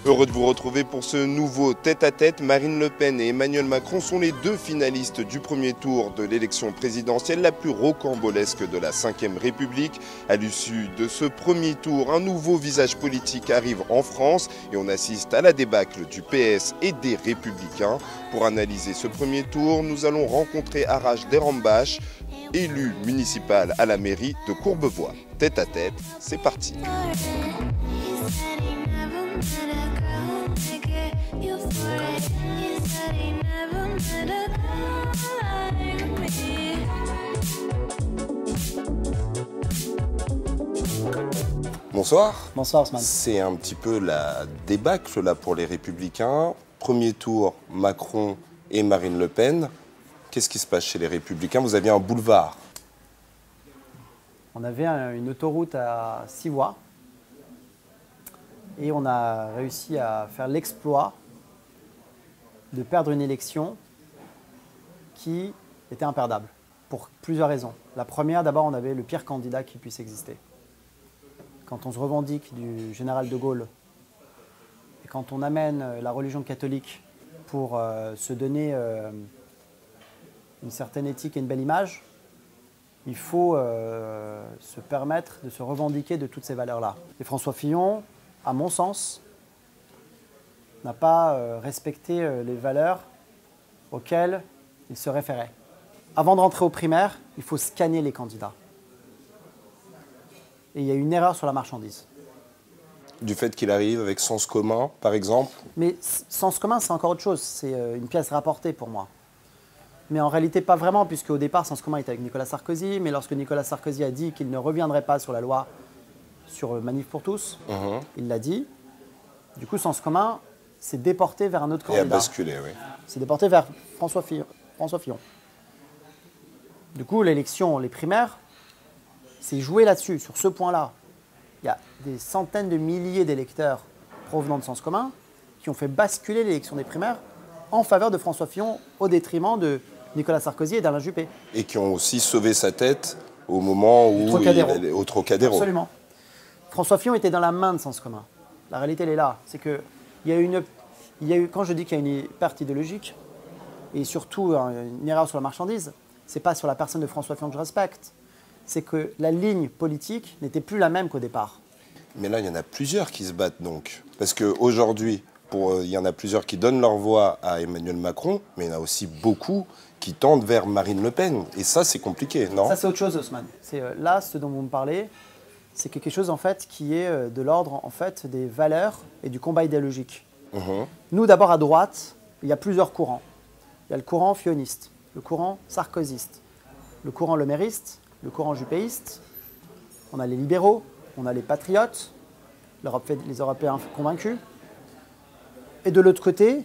Heureux de vous retrouver pour ce nouveau tête-à-tête. Marine Le Pen et Emmanuel Macron sont les deux finalistes du premier tour de l'élection présidentielle la plus rocambolesque de la Ve République. À l'issue de ce premier tour, un nouveau visage politique arrive en France et on assiste à la débâcle du PS et des Républicains. Pour analyser ce premier tour, nous allons rencontrer Arash Derambache, élu municipal à la mairie de Courbevoie. Tête-à-tête, c'est parti. Bonsoir. Bonsoir Osman. C'est un petit peu la débâcle là pour les Républicains. Premier tour, Macron et Marine Le Pen. Qu'est-ce qui se passe chez les Républicains? Vous aviez un boulevard. On avait une autoroute à 6 voies et on a réussi à faire l'exploit de perdre une élection qui était imperdable pour plusieurs raisons. La première, d'abord, on avait le pire candidat qui puisse exister. Quand on se revendique du général de Gaulle et quand on amène la religion catholique pour se donner une certaine éthique et une belle image, il faut se permettre de se revendiquer de toutes ces valeurs-là. Et François Fillon, à mon sens, n'a pas respecté les valeurs auxquelles il se référait. Avant de rentrer aux primaires, il faut scanner les candidats. Et il y a une erreur sur la marchandise. Du fait qu'il arrive avec sens commun, par exemple? Mais sens commun, c'est encore autre chose. C'est une pièce rapportée pour moi. Mais en réalité, pas vraiment, puisque au départ, sens commun était avec Nicolas Sarkozy. Mais lorsque Nicolas Sarkozy a dit qu'il ne reviendrait pas sur la loi sur Manif pour tous, il l'a dit. Du coup, sens commun s'est déporté vers un autre candidat. Et a basculé, oui. C'est déporté vers François Fillon. Du coup, l'élection, les primaires, c'est joué là-dessus, sur ce point-là. Il y a des centaines de milliers d'électeurs provenant de Sens commun qui ont fait basculer l'élection des primaires en faveur de François Fillon au détriment de Nicolas Sarkozy et d'Alain Juppé. Et qui ont aussi sauvé sa tête au moment où il est au Trocadéro. Absolument. François Fillon était dans la main de Sens commun. La réalité, elle est là. C'est que quand je dis qu'il y a une perte idéologique, et surtout une erreur sur la marchandise, c'est pas sur la personne de François Fillon que je respecte. C'est que la ligne politique n'était plus la même qu'au départ. Mais là, il y en a plusieurs qui se battent donc. Parce qu'aujourd'hui, il y en a plusieurs qui donnent leur voix à Emmanuel Macron, mais il y en a aussi beaucoup qui tendent vers Marine Le Pen. Et ça, c'est compliqué, non? Ça, c'est autre chose, Osman. Là, ce dont vous me parlez, c'est quelque chose en fait, qui est de l'ordre en fait, des valeurs et du combat idéologique. Nous, d'abord, à droite, il y a plusieurs courants. Il y a le courant filloniste, le courant sarkozyste, le courant lemériste, le courant juppéiste, on a les libéraux, on a les patriotes, les Européens convaincus. Et de l'autre côté,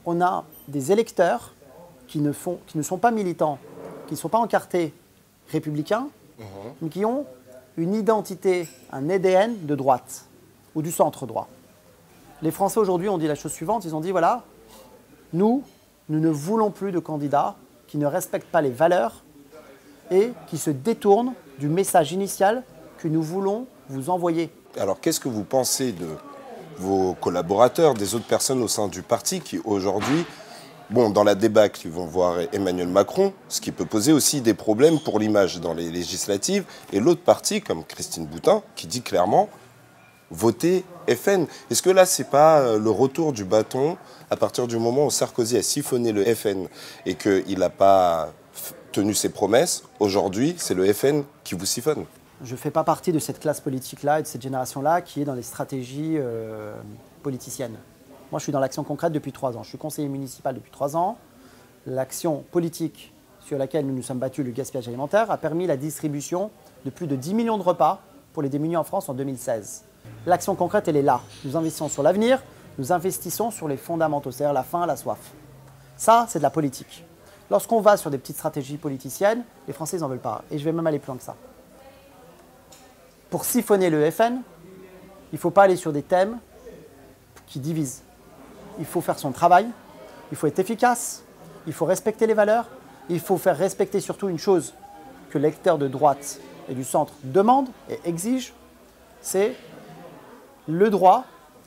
on a des électeurs qui ne sont pas militants, qui ne sont pas encartés républicains, mais qui ont une identité, un ADN de droite ou du centre droit. Les Français aujourd'hui ont dit la chose suivante, ils ont dit voilà, nous ne voulons plus de candidats qui ne respectent pas les valeurs et qui se détournent du message initial que nous voulons vous envoyer. Alors, qu'est-ce que vous pensez de vos collaborateurs, des autres personnes au sein du parti qui, aujourd'hui, dans la débâcle, ils vont voir Emmanuel Macron, ce qui peut poser aussi des problèmes pour l'image dans les législatives, et l'autre parti, comme Christine Boutin, qui dit clairement « votez FN ». Est-ce que là, c'est pas le retour du bâton à partir du moment où Sarkozy a siphonné le FN et qu'il n'a pas tenu ses promesses? Aujourd'hui, c'est le FN qui vous siphonne. Je ne fais pas partie de cette classe politique-là et de cette génération-là qui est dans les stratégies politiciennes. Moi, je suis dans l'action concrète depuis 3 ans. Je suis conseiller municipal depuis 3 ans. L'action politique sur laquelle nous nous sommes battus, le gaspillage alimentaire, a permis la distribution de plus de 10 millions de repas pour les démunis en France en 2016. L'action concrète, elle est là. Nous investissons sur l'avenir, nous investissons sur les fondamentaux, c'est-à-dire la faim, la soif. Ça, c'est de la politique. Lorsqu'on va sur des petites stratégies politiciennes, les Français, ils n'en veulent pas. Et je vais même aller plus loin que ça. Pour siphonner le FN, il ne faut pas aller sur des thèmes qui divisent. Il faut faire son travail, il faut être efficace, il faut respecter les valeurs, il faut faire respecter surtout une chose que l'électeur de droite et du centre demande et exige, c'est le droit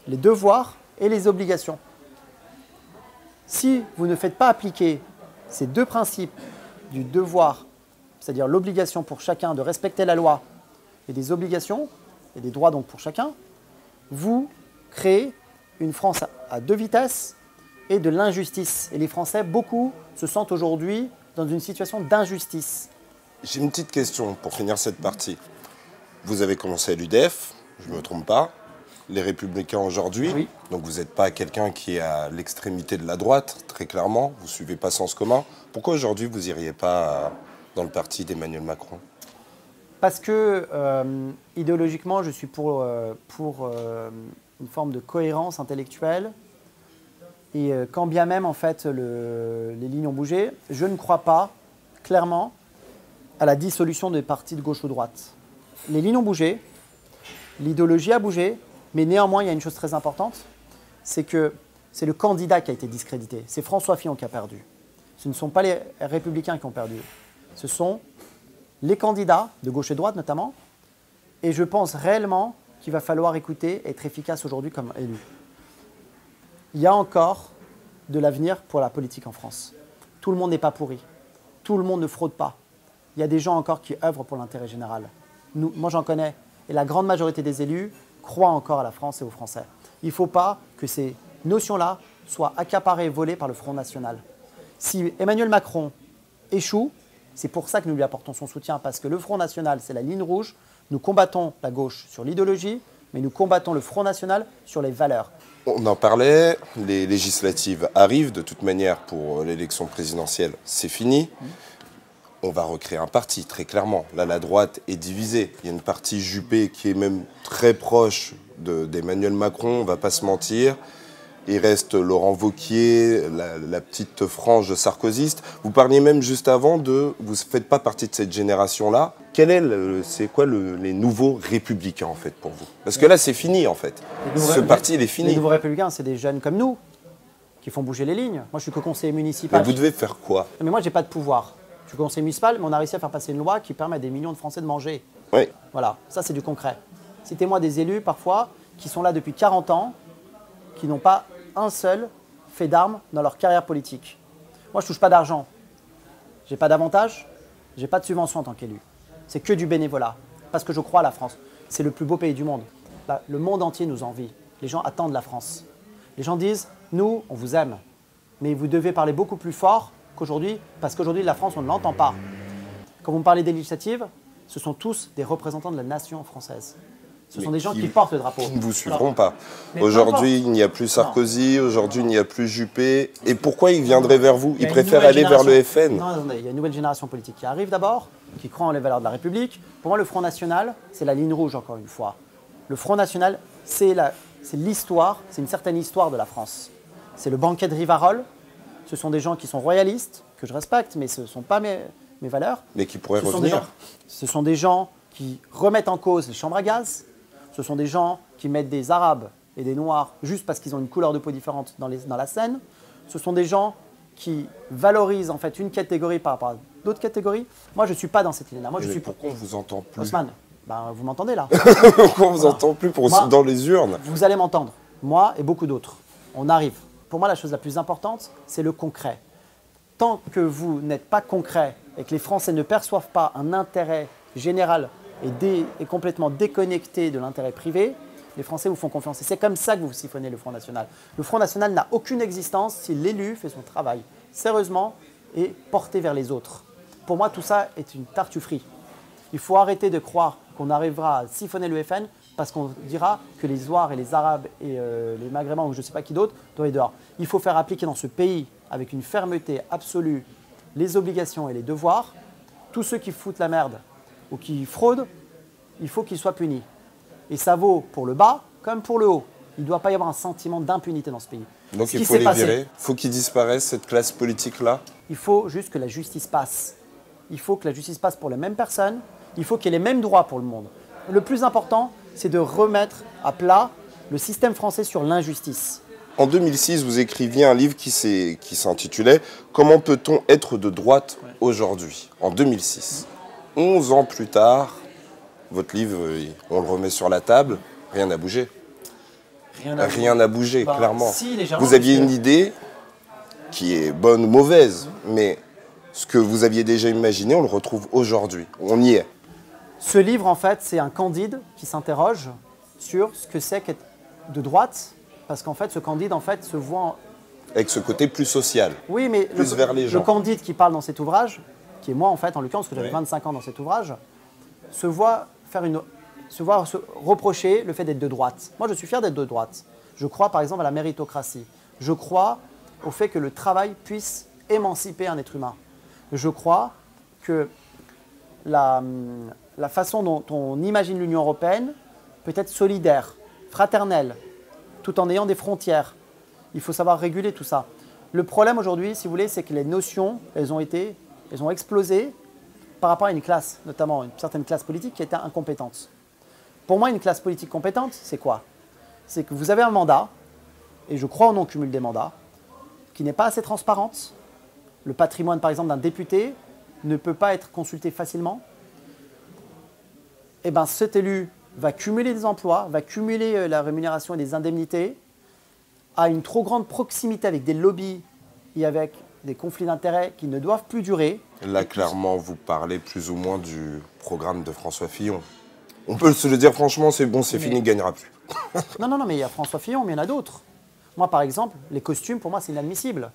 les devoirs et les obligations. Si vous ne faites pas appliquer ces deux principes du devoir, c'est-à-dire l'obligation pour chacun de respecter la loi et des obligations et des droits donc pour chacun, vous créez une France à deux vitesses et de l'injustice. Et les Français, beaucoup, se sentent aujourd'hui dans une situation d'injustice. J'ai une petite question pour finir cette partie. Vous avez commencé à l'UDF, je ne me trompe pas, les Républicains aujourd'hui. Oui. Donc vous n'êtes pas quelqu'un qui est à l'extrémité de la droite, très clairement. Vous ne suivez pas Sens commun. Pourquoi aujourd'hui vous n'iriez pas dans le parti d'Emmanuel Macron? Parce que idéologiquement, je suis pour une forme de cohérence intellectuelle. Et quand bien même, en fait, les lignes ont bougé, je ne crois pas, clairement, à la dissolution des partis de gauche ou droite. Les lignes ont bougé, l'idéologie a bougé, mais néanmoins, il y a une chose très importante, c'est que c'est le candidat qui a été discrédité. C'est François Fillon qui a perdu. Ce ne sont pas les Républicains qui ont perdu. Ce sont les candidats, de gauche et de droite notamment, et je pense réellement qu'il va falloir écouter et être efficace aujourd'hui comme élu. Il y a encore de l'avenir pour la politique en France. Tout le monde n'est pas pourri. Tout le monde ne fraude pas. Il y a des gens encore qui œuvrent pour l'intérêt général. Moi, j'en connais. Et la grande majorité des élus croient encore à la France et aux Français. Il ne faut pas que ces notions-là soient accaparées et volées par le Front National. Si Emmanuel Macron échoue, c'est pour ça que nous lui apportons son soutien, parce que le Front National, c'est la ligne rouge. Nous combattons la gauche sur l'idéologie, mais nous combattons le Front National sur les valeurs. On en parlait, les législatives arrivent de toute manière pour l'élection présidentielle, c'est fini. On va recréer un parti, très clairement. Là, la droite est divisée. Il y a une partie Juppé qui est même très proche d'Emmanuel Macron, on ne va pas se mentir. Il reste Laurent Wauquiez, la petite frange sarkozyste. Vous parliez même juste avant de... Vous ne faites pas partie de cette génération-là. C'est quoi les nouveaux républicains, en fait, pour vous? Parce que là, c'est fini, en fait. Ce parti, il est fini. Les nouveaux républicains, c'est des jeunes comme nous, qui font bouger les lignes. Moi, je suis que conseiller municipal. Mais vous devez faire quoi? Mais moi, je n'ai pas de pouvoir. Je suis conseiller municipal, mais on a réussi à faire passer une loi qui permet à des millions de Français de manger. Oui. Voilà, ça, c'est du concret. Citez-moi des élus, parfois, qui sont là depuis 40 ans, qui n'ont pas un seul fait d'armes dans leur carrière politique. Moi, je ne touche pas d'argent. Je n'ai pas d'avantage, je n'ai pas de subvention en tant qu'élu. C'est que du bénévolat, parce que je crois à la France. C'est le plus beau pays du monde. Là, le monde entier nous envie. Les gens attendent la France. Les gens disent, nous, on vous aime, mais vous devez parler beaucoup plus fort qu'aujourd'hui, parce qu'aujourd'hui, la France, on ne l'entend pas. Quand vous me parlez des législatives, ce sont tous des représentants de la nation française. Ce sont des gens qui portent le drapeau. Qui ne vous suivront pas. Aujourd'hui, il n'y a plus Sarkozy, aujourd'hui, il n'y a plus Juppé. Et pourquoi ils viendraient vers vous? Ils préfèrent aller vers le FN. Non, attendez, il y a une nouvelle génération politique qui arrive d'abord, qui croit en les valeurs de la République. Pour moi, le Front National, c'est la ligne rouge, encore une fois. Le Front National, c'est l'histoire, c'est une certaine histoire de la France. C'est le banquet de Rivarol. Ce sont des gens qui sont royalistes, que je respecte, mais ce ne sont pas mes valeurs. Mais qui pourraient revenir. Ce sont des gens qui remettent en cause les chambres à gaz. Ce sont des gens qui mettent des Arabes et des Noirs juste parce qu'ils ont une couleur de peau différente dans la scène. Ce sont des gens qui valorisent en fait une catégorie par rapport à d'autres catégories. Moi, je ne suis pas dans cette ligne-là. Pourquoi on ne vous entend plus? Osman, vous m'entendez là? Pourquoi on ne vous entend plus dans les urnes? Vous allez m'entendre, moi et beaucoup d'autres. On arrive. Pour moi, la chose la plus importante, c'est le concret. Tant que vous n'êtes pas concret et que les Français ne perçoivent pas un intérêt général et complètement déconnecté de l'intérêt privé, les Français vous font confiance. Et c'est comme ça que vous siphonnez le Front National. Le Front National n'a aucune existence si l'élu fait son travail sérieusement et porté vers les autres. Pour moi, tout ça est une tartufferie. Il faut arrêter de croire qu'on arrivera à siphonner le FN parce qu'on dira que les Noirs et les Arabes et les Maghrébins ou je ne sais pas qui d'autre doivent être dehors. Il faut faire appliquer dans ce pays, avec une fermeté absolue, les obligations et les devoirs. Tous ceux qui foutent la merde ou qui fraudent, il faut qu'ils soient punis. Et ça vaut pour le bas comme pour le haut. Il ne doit pas y avoir un sentiment d'impunité dans ce pays. Donc il faut les virer, il faut qu'ils disparaissent, cette classe politique-là. Il faut juste que la justice passe. Il faut que la justice passe pour les mêmes personnes. Il faut qu'il y ait les mêmes droits pour le monde. Le plus important, c'est de remettre à plat le système français sur l'injustice. En 2006, vous écriviez un livre qui s'intitulait « Comment peut-on être de droite aujourd'hui ?» En 2006. 11 ans plus tard, votre livre, on le remet sur la table, rien n'a bougé. Rien n'a bougé, clairement. Si, légèrement, vous aviez parce une idée qui est bonne ou mauvaise, mais ce que vous aviez déjà imaginé, on le retrouve aujourd'hui. On y est. Ce livre, en fait, c'est un Candide qui s'interroge sur ce que c'est qu'être de droite, parce qu'en fait, ce Candide, en fait, se voit... Avec ce côté plus social, oui, mais plus vers les gens. Le Candide qui parle dans cet ouvrage, qui est moi, en fait, en l'occurrence, parce que j'avais 25 ans dans cet ouvrage, se voit se reprocher le fait d'être de droite. Moi, je suis fier d'être de droite. Je crois, par exemple, à la méritocratie. Je crois au fait que le travail puisse émanciper un être humain. Je crois que la façon dont on imagine l'Union européenne peut être solidaire, fraternelle, tout en ayant des frontières. Il faut savoir réguler tout ça. Le problème aujourd'hui, si vous voulez, c'est que les notions, elles ont explosé par rapport à une classe, notamment une certaine classe politique qui était incompétente. Pour moi, une classe politique compétente, c'est quoi? C'est que vous avez un mandat, et je crois au non-cumul des mandats, qui n'est pas assez transparente. Le patrimoine, par exemple, d'un député ne peut pas être consulté facilement. Eh bien, cet élu va cumuler des emplois, va cumuler la rémunération et des indemnités, a une trop grande proximité avec des lobbies et avec des conflits d'intérêts qui ne doivent plus durer. Là, clairement, vous parlez plus ou moins du programme de François Fillon. On peut se le dire franchement, c'est bon, c'est fini, il ne gagnera plus. Non, mais il y a François Fillon, mais il y en a d'autres. Moi, par exemple, les costumes, pour moi, c'est inadmissible.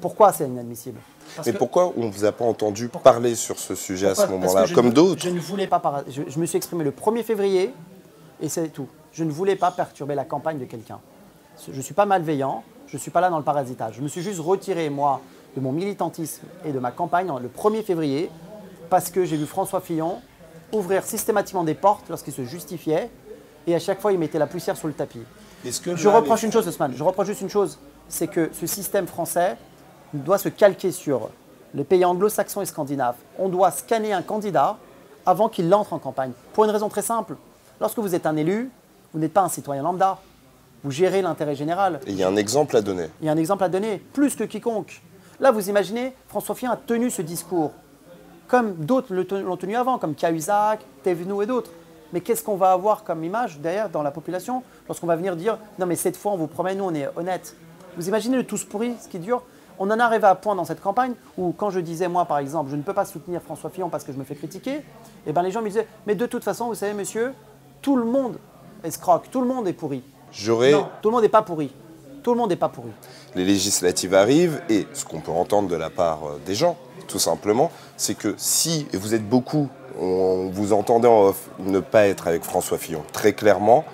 Pourquoi c'est inadmissible? Mais pourquoi on ne vous a pas entendu parler sur ce sujet à ce moment-là, comme d'autres? Je ne voulais pas, je me suis exprimé le 1er février, et c'est tout. Je ne voulais pas perturber la campagne de quelqu'un. Je ne suis pas malveillant, je ne suis pas là dans le parasitage. Je me suis juste retiré, moi, de mon militantisme et de ma campagne le 1er février, parce que j'ai vu François Fillon ouvrir systématiquement des portes lorsqu'il se justifiait, et à chaque fois, il mettait la poussière sur le tapis. Je reproche une chose, Osman, je reproche juste une chose, c'est que ce système français doit se calquer sur les pays anglo-saxons et scandinaves. On doit scanner un candidat avant qu'il entre en campagne. Pour une raison très simple. Lorsque vous êtes un élu, vous n'êtes pas un citoyen lambda. Vous gérez l'intérêt général. Et il y a un exemple à donner. Il y a un exemple à donner, plus que quiconque. Là, vous imaginez, François Fillon a tenu ce discours, comme d'autres l'ont tenu avant, comme Cahuzac, Thévenoud et d'autres. Mais qu'est-ce qu'on va avoir comme image derrière dans la population lorsqu'on va venir dire « Non mais cette fois, on vous promet, nous, on est honnête ». Vous imaginez le tous pourri, ce qui dure? On en arrive à un point dans cette campagne où, quand je disais, moi, par exemple, je ne peux pas soutenir François Fillon parce que je me fais critiquer, et ben les gens me disaient « Mais de toute façon, vous savez, monsieur, tout le monde escroque, tout le monde est pourri ». Non, tout le monde n'est pas pourri. Tout le monde n'est pas pourri. Les législatives arrivent et ce qu'on peut entendre de la part des gens, tout simplement, c'est que si, et vous êtes beaucoup, on vous entendait en off, ne pas être avec François Fillon, très clairement,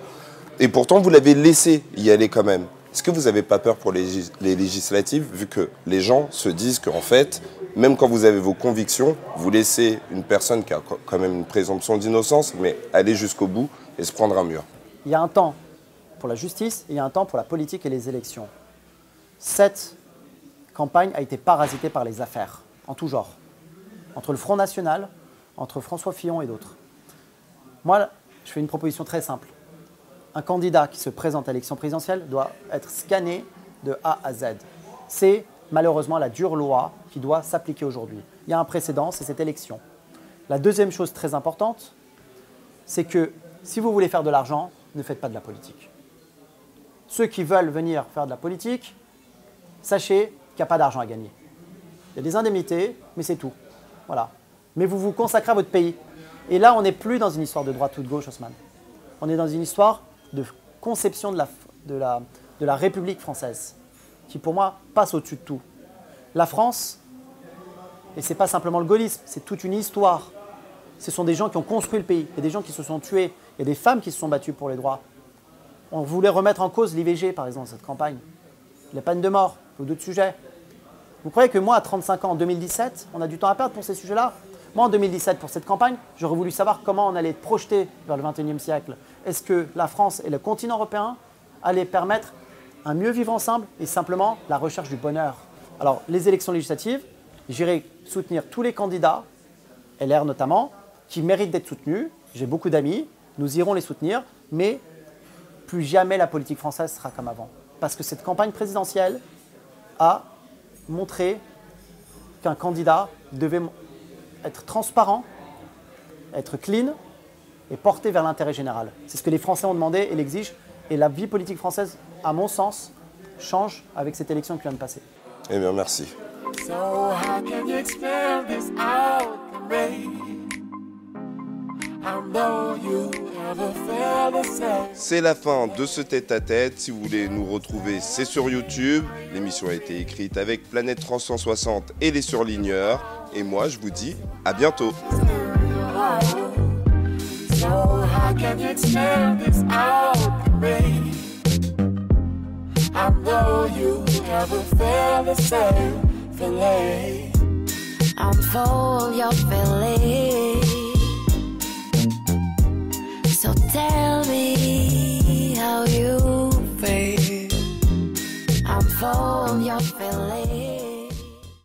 et pourtant vous l'avez laissé y aller quand même. Est-ce que vous n'avez pas peur pour les législatives, vu que les gens se disent qu'en fait, même quand vous avez vos convictions, vous laissez une personne qui a quand même une présomption d'innocence, mais aller jusqu'au bout et se prendre un mur? Il y a un temps pour la justice et il y a un temps pour la politique et les élections. Cette campagne a été parasitée par les affaires, en tout genre, entre le Front National, entre François Fillon et d'autres. Moi, je fais une proposition très simple. Un candidat qui se présente à l'élection présidentielle doit être scanné de A à Z. C'est malheureusement la dure loi qui doit s'appliquer aujourd'hui. Il y a un précédent, c'est cette élection. La deuxième chose très importante, c'est que si vous voulez faire de l'argent, ne faites pas de la politique. Ceux qui veulent venir faire de la politique, sachez qu'il n'y a pas d'argent à gagner. Il y a des indemnités, mais c'est tout. Voilà. Mais vous vous consacrez à votre pays. Et là, on n'est plus dans une histoire de droite ou de gauche, Osman. On est dans une histoire de conception de la République française, qui pour moi passe au-dessus de tout. La France, et ce n'est pas simplement le gaullisme, c'est toute une histoire. Ce sont des gens qui ont construit le pays, il y a des gens qui se sont tués, il y a des femmes qui se sont battues pour les droits. On voulait remettre en cause l'IVG, par exemple, cette campagne. La peine de mort, ou d'autres sujets. Vous croyez que moi, à 35 ans, en 2017, on a du temps à perdre pour ces sujets-là? Moi, en 2017, pour cette campagne, j'aurais voulu savoir comment on allait être projeté vers le XXIe siècle. Est-ce que la France et le continent européen allaient permettre un mieux vivre ensemble et simplement la recherche du bonheur? Alors, les élections législatives, j'irai soutenir tous les candidats, LR notamment, qui méritent d'être soutenus. J'ai beaucoup d'amis, nous irons les soutenir, mais plus jamais la politique française sera comme avant. Parce que cette campagne présidentielle a montré qu'un candidat devait être transparent, être clean et porté vers l'intérêt général. C'est ce que les Français ont demandé et l'exigent. Et la vie politique française, à mon sens, change avec cette élection qui vient de passer. Eh bien, merci. So how can you explain this outrage? I know you never felt the same. C'est la fin de ce tête-à-tête. Si vous voulez nous retrouver, c'est sur YouTube. L'émission a été écrite avec Planète 360 et les surligneurs. Et moi, je vous dis à bientôt. So how can you explain this outrage? I know you never felt the same feeling. I'm full your feeling. So tell me how you feel. I'm full your feeling.